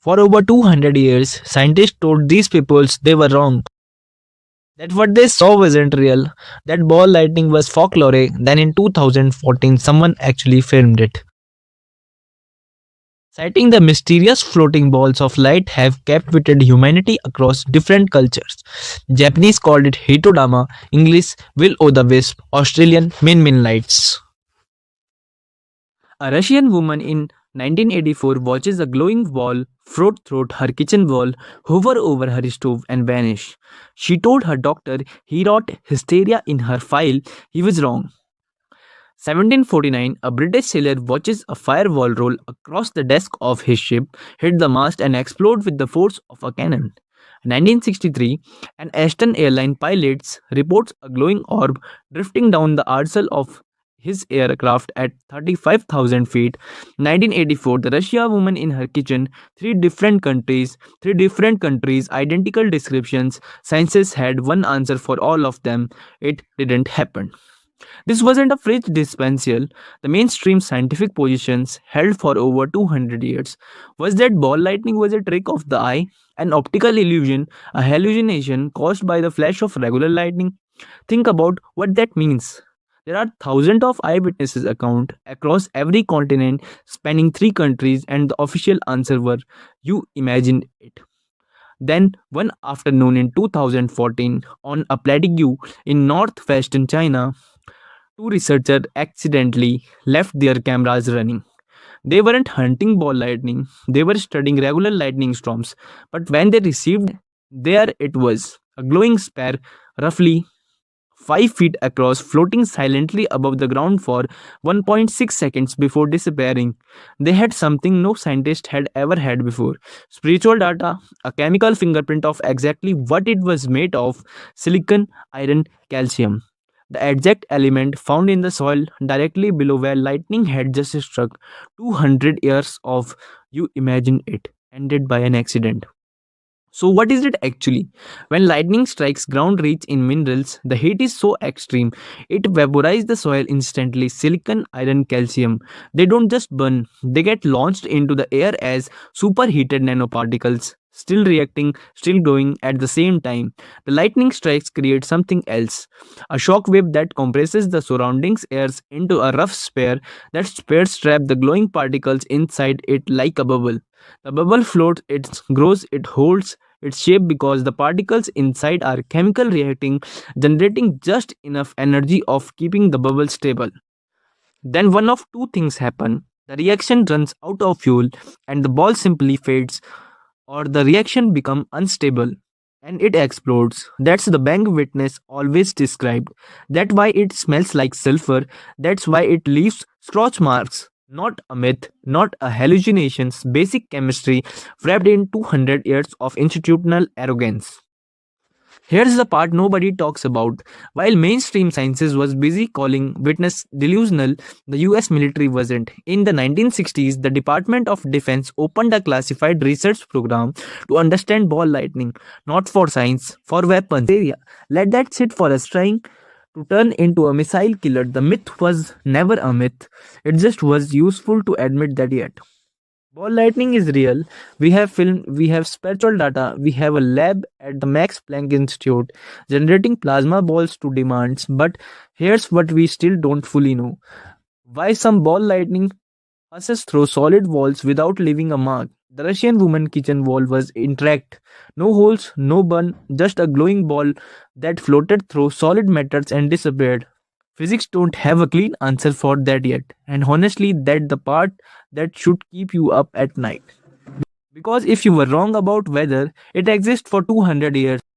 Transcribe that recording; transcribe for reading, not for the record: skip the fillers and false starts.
For over 200 years, scientists told these peoples they were wrong, that what they saw wasn't real, that ball lightning was folklore. Then in 2014, someone actually filmed it. Citing the mysterious floating balls of light have captivated humanity across different cultures. Japanese called it Hitodama, English will-o'-the-wisp, Australian Min lights. A Russian woman in 1984 watches a glowing ball float through her kitchen wall, hover over her stove, and vanish. She told her doctor he wrote hysteria in her file. He was wrong. 1749, a British sailor watches a firewall roll across the deck of his ship, hit the mast, and explode with the force of a cannon. 1963, an Aston airline pilot reports a glowing orb drifting down the arsle of his aircraft at 35,000 feet. 1984, the Russia woman in her kitchen, three different countries, identical descriptions. Scientists had one answer for all of them. It didn't happen. This wasn't a fridge dispensal. The mainstream scientific positions held for over 200 years was that ball lightning was a trick of the eye, an optical illusion, a hallucination caused by the flash of regular lightning. Think about what that means. There are thousands of eyewitnesses account across every continent spanning three countries, and the official answer were you imagined it. Then, one afternoon in 2014, on a plateau in northwestern China, two researchers accidentally left their cameras running. They weren't hunting ball lightning, they were studying regular lightning storms. But when they received, there it was, a glowing sphere, roughly 5 feet across, floating silently above the ground for 1.6 seconds before disappearing. They had something no scientist had ever had before: spiritual data, a chemical fingerprint of exactly what it was made of: silicon, iron, calcium, the exact element found in the soil directly below where lightning had just struck. 200 years of you imagine it ended by an accident. So, what is it actually? When lightning strikes ground rich in minerals, the heat is so extreme, it vaporizes the soil instantly. Silicon, iron, calcium. They don't just burn, they get launched into the air as superheated nanoparticles, still reacting, still glowing at the same time. The lightning strikes create something else: a shock wave that compresses the surroundings airs into a rough sphere. That sphere traps the glowing particles inside it like a bubble. The bubble floats, it grows, it holds its shape because the particles inside are chemical reacting, generating just enough energy of keeping the bubble stable. Then one of two things happen. The reaction runs out of fuel and the ball simply fades, or the reaction becomes unstable and it explodes. That's the bang witness always described. That's why it smells like sulfur. That's why it leaves scorch marks. Not a myth, not a hallucinations, basic chemistry wrapped in 200 years of institutional arrogance. Here's the part nobody talks about. While mainstream sciences was busy calling witness delusional, the US military wasn't. In the 1960s, the Department of Defense opened a classified research program to understand ball lightning, not for science, for weapons. Area. Let that sit for us trying to turn into a missile killer. The myth was never a myth. It just was useful to admit that yet. Ball lightning is real. We have film, we have spectral data, we have a lab at the Max Planck Institute generating plasma balls to demands. But here's what we still don't fully know: why some ball lightning passes through solid walls without leaving a mark. The Russian woman kitchen wall was intact. No holes, no burn, just a glowing ball that floated through solid metals and disappeared. Physics don't have a clean answer for that yet. And honestly, that's the part that should keep you up at night. Because if you were wrong about weather, it exists for 200 years.